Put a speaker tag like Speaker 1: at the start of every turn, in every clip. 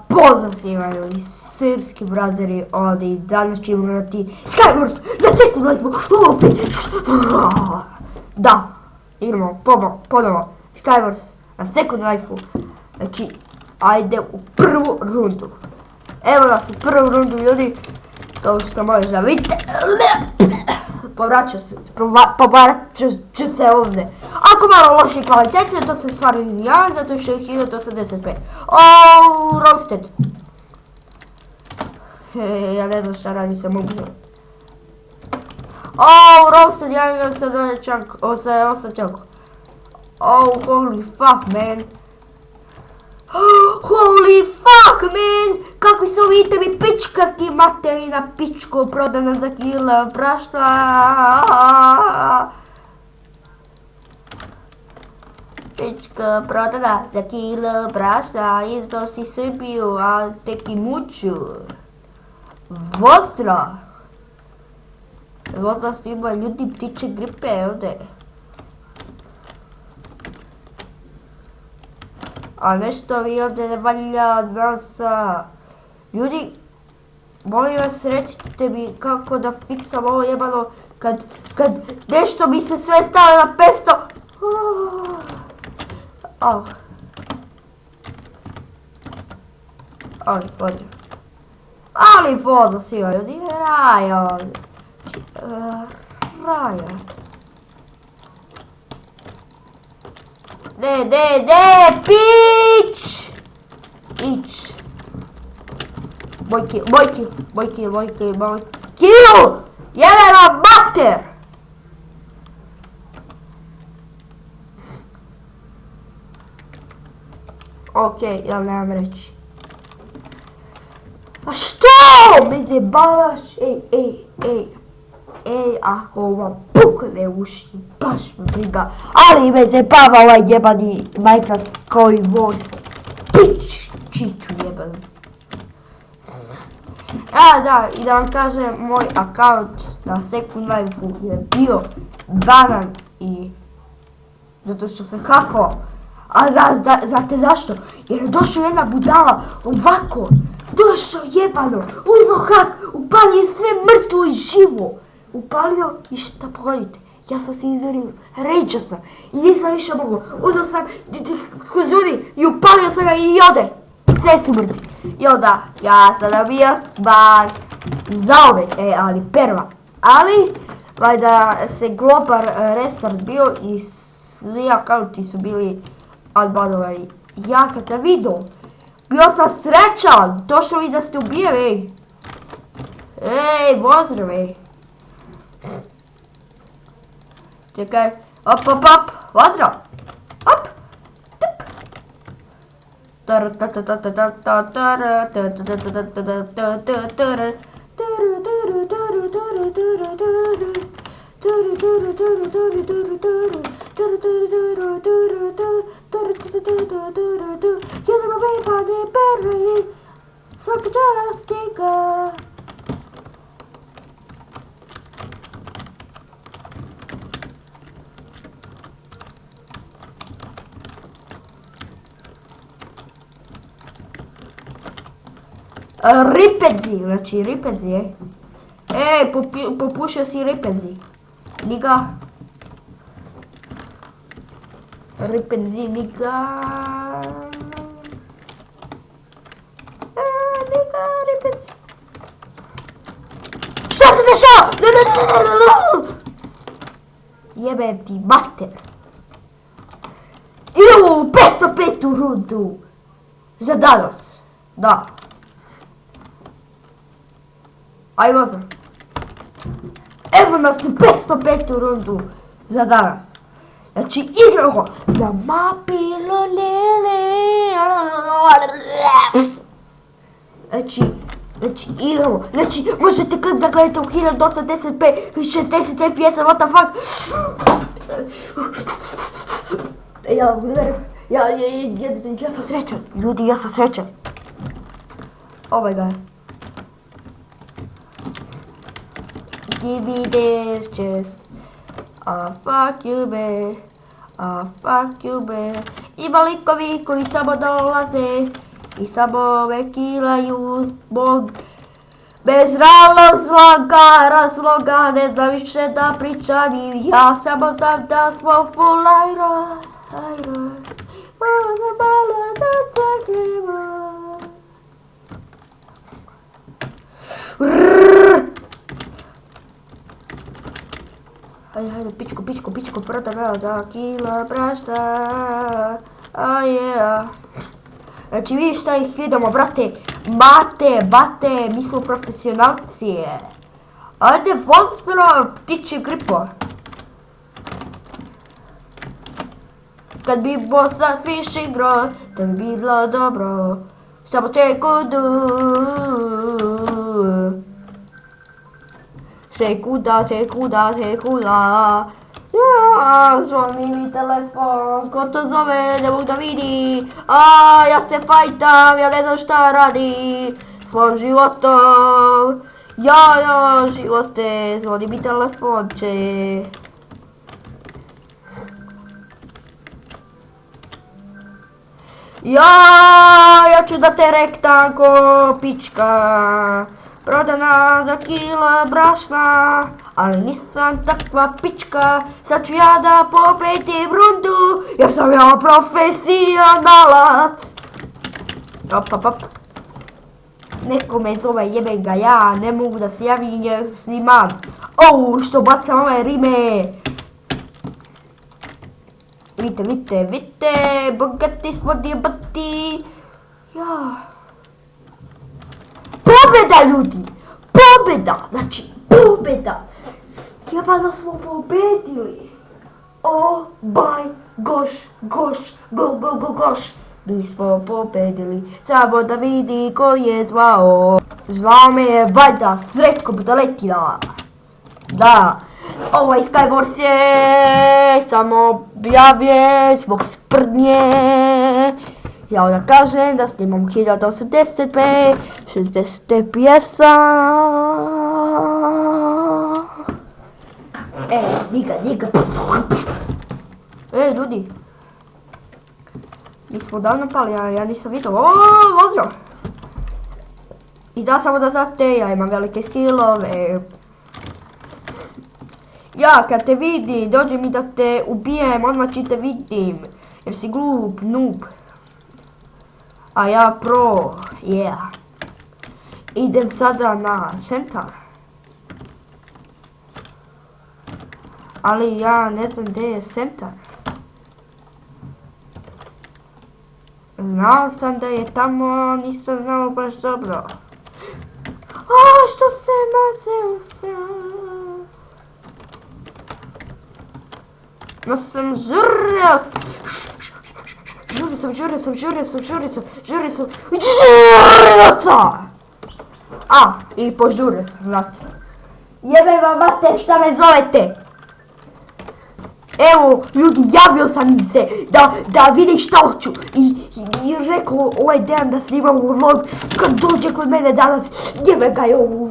Speaker 1: Pozdrav svima ljudi, srpski brazeri, ovdje danas ćemo igrati Skywars na Second Life-u, opet. Da, idemo ponovo Skywars na Second Life-u, znači, ajde u prvu rundu. Evo nas u prvu rundu ljudi, kao što možda vidite, povraćat ću se ovdje. Ako malo loši kvalitete, to se stvarno izvinjavam, zato što je 1085. Roasted. Ja ne znam šta radi sa mogućom. Roasted, ja igram sa osjećankom. Holy fuck, man. Holy fuck, man! Kakvi su ovi itemi pičkati materina pičko prodana za kila prašta. Pička prodana za kila prašta, iznosi Srbiju, a tek i muču. Vozdra! Vozdra svima ljudi ptiče gripe ovdje. A nešto vi ovdje ne valja, znam sa... Ljudi, molim vas recite mi kako da fiksam ovo jebano kad nešto mi se sve stave na 500... Ali pozdrav svima ljudi, Raja. Pić! Ić! Moj kill! Jebena mater! Okej, ja nemam reći. A što? Me zebavaš? Ej, ako vam pukne uši, baš me briga, ali me zebava ovaj jebani Minecraft kao i Voice. Pić, čiću jebanu. Da, i da vam kažem, moj account na Second Life-u je bio banan i... Zato što sam hackao. A znate zašto? Jer je došla jedna budala ovako. Došao jebano, uzeo hak, upalio sve mrtvo i živo. Upalio i šta pogledajte, ja sam se izvorio, ređao sam i nisam više mogao, uzeo sam kuzuni i upalio sam ga i ode, sve su mrtvi. I onda, ja sam nabija ban zauvek, ali prva, ali valjda se global restart bio i svi akaunti su bili odbanovani. Ja kad sam vidio, bio sam srećan, došlo mi da ste ubijali, pozdrav, Čekaj, op, pozdrav, op, tup. Jedemo bejbade perri, svaka čast njega. Ripedzi, znači ripedzi, popušio si ripedzi. Niga. Ripedzi, niga. Niga, ripedzi. Šta se dešava? Jebem ti mater. Idemo u 505. rundu. Za danas. Da. Ajmo za. Evo nas u 505. rundu za danas. Znači igramo na mapi lolele. Znači igramo. Znači možete klip da gledate u 1080p i 60 fps, what the fuck. Ja sam srećan. Ljudi, ja sam srećan. Oh my god. Give me this chest. Fuck you, man. Ima likovi koji samo dolaze I samo me kilaju zbog bez razloga, ne znam više da pričam i ja samo znam da smo full ajra. Možda malo da trgnemo. Hajde, pičko, prodana za kila brašna. Znači vidiš šta ih idemo, brate, bate, mi smo profesionalci. Ajde, pozdrav, ptiče gripo. Kad bi bossa fiš igro, to bi bilo dobro. Samo sekundu. Sekunda. Ja, zvoni mi telefon, ko to zove, ne mogu da vidi. Ja se fajtam, ja ne znam šta radi s mojim životom. Ja, živote, zvoni mi telefonče. Ja ću da te rektam ko pička. Prodana za kila brašna, ali nisam takva pička, sad ću ja da popetim rundu, jer sam ja profesionalac. Op. Neko me zove, jebem ga, ja ne mogu da se javim jer snimam. Što bacam ove rime. Vidite, bogati smo dijabati. Ja. Pobjeda, ljudi! Pobjeda! Jebano smo pobedili! Oh my gosh! Mi smo pobedili, samo da vidi ko je zvao. Zvao me je valjda Srećko Budaletina. Da, ovaj Skywars je samo objavljen zbog sprdnje. Ja da kažem da snimam 1080p, 60 fps-a. Njega. Ljudi. Mi smo davno pali, ja nisam vidio. Vozio! I da, samo da znate, ja imam velike skillove. Ja, kad te vidim, dođe mi da te ubijem, odmah te vidim. Jer si glup, noob. A ja pro, yeah. Idem sada na centar. Ali ja ne znam gdje je centar. Znao sam da je tamo, nisam znao baš dobro. Što se mazeo sam? No sam žurio sam. I požurio sam, znate. Jebe vam mate, šta me zovete? Evo, ljudi, javio sam im se da vidi šta hoću. I rekao ovaj dan da snimam vlog kad dođe kod mene danas. Jebe ga je ovo.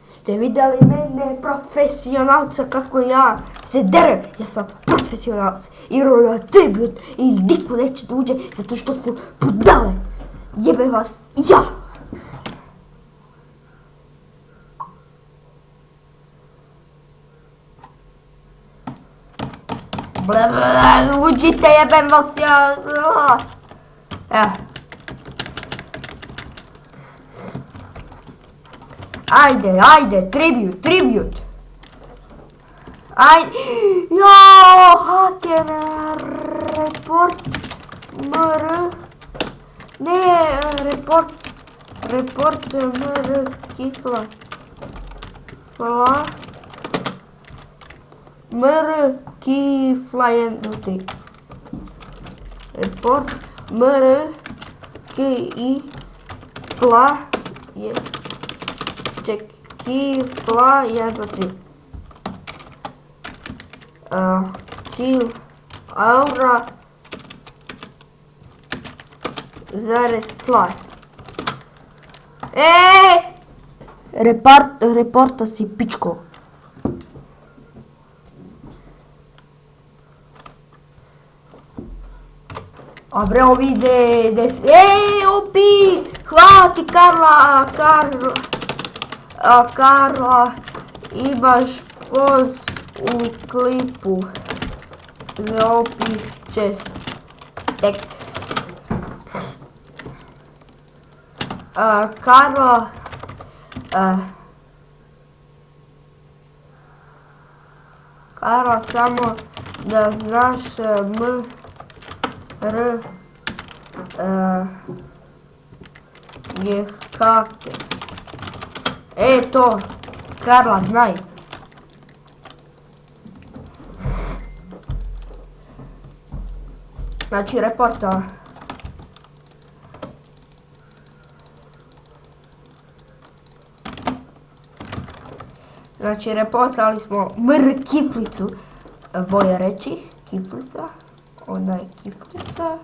Speaker 1: Ste vidjeli mene, profesionalca, kako ja se derem? Ja sam profesionalac i Royal Tribute i niko neće da uđe zato što su budale. Jebe vas, ja! Uđite, jebem vas, ja! Ajde, tribute! Ajde, haker, report, kifla, kifla 1, 2, 3. Report, kifla, kifla 1, 2, 3. Kill aura zarez fly. Reporta si pičko. A bre, ovi ide se, opi, hvati Karla, Karla, imaš poz u klipu, zaopi čest, tekst. Karla, Karla, samo da znaš, je haker. To, Karla, znaj. Znači, reporta. Znači, reportali smo kiflicu, bolje reći, kiflica, ona je kiflica.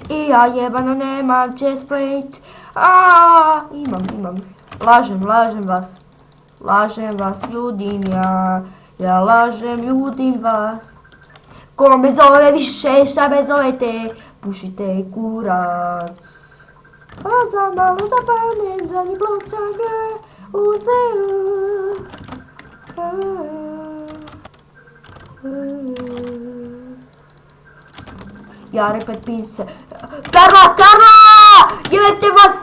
Speaker 1: I ja jebano nemam chestplate, imam, lažem vas, ljudim ja lažem, ljudim vas. Ko me zove više, šta me zovete, pušite kurac. A za malo da panem, za njih blok sam ga uzeo. Ja repet pisa. Karla! Jebete vas!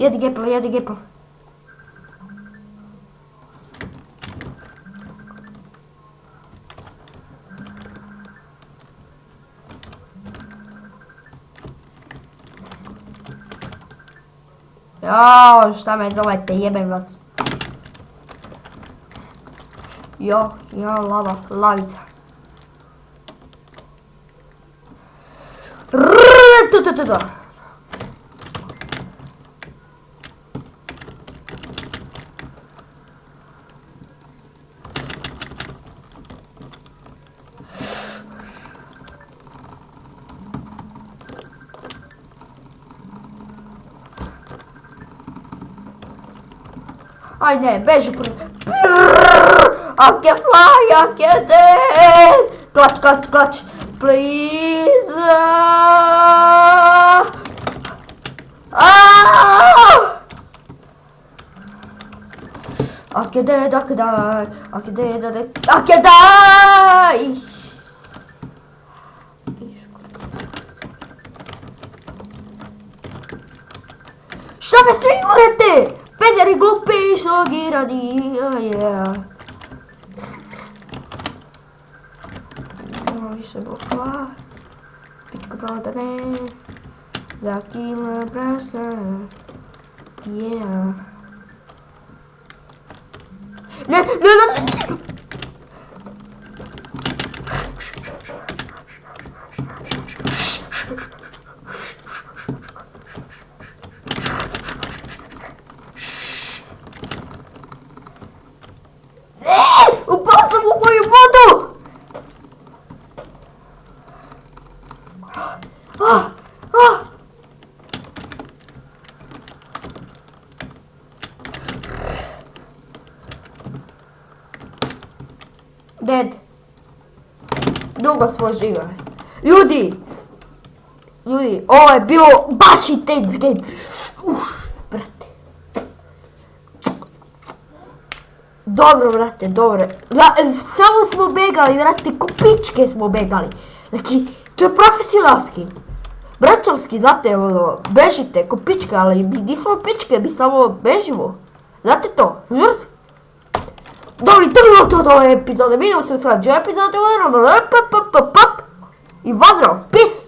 Speaker 1: Jedi gepel. Jao, šta me zovete, jebem vas. Lavica. Ajde, beži prvi. I can fly, I can dance. Clutch, please. I can die. Šta me svi volete? Pederi glupi, šlogirani, više blokova, pitka prodane, za kilo brašna, Ne! Upao sam u moju vodu! Dead. Dugo smo živjeli. Ljudi, ovo je bilo baš intense game. Brate. Dobro, brate, dobro. Samo smo begali, brate, ko pičke smo begali. Znači, to je profesionalski. Braćovski, znate, bežite ko pičke, ali mi nismo pičke, mi samo bežimo. Znate to, žurz? Dobro, to je bilo to od ove epizode. Vidimo se u sljedećoj epizodi. I pozdrav, peace!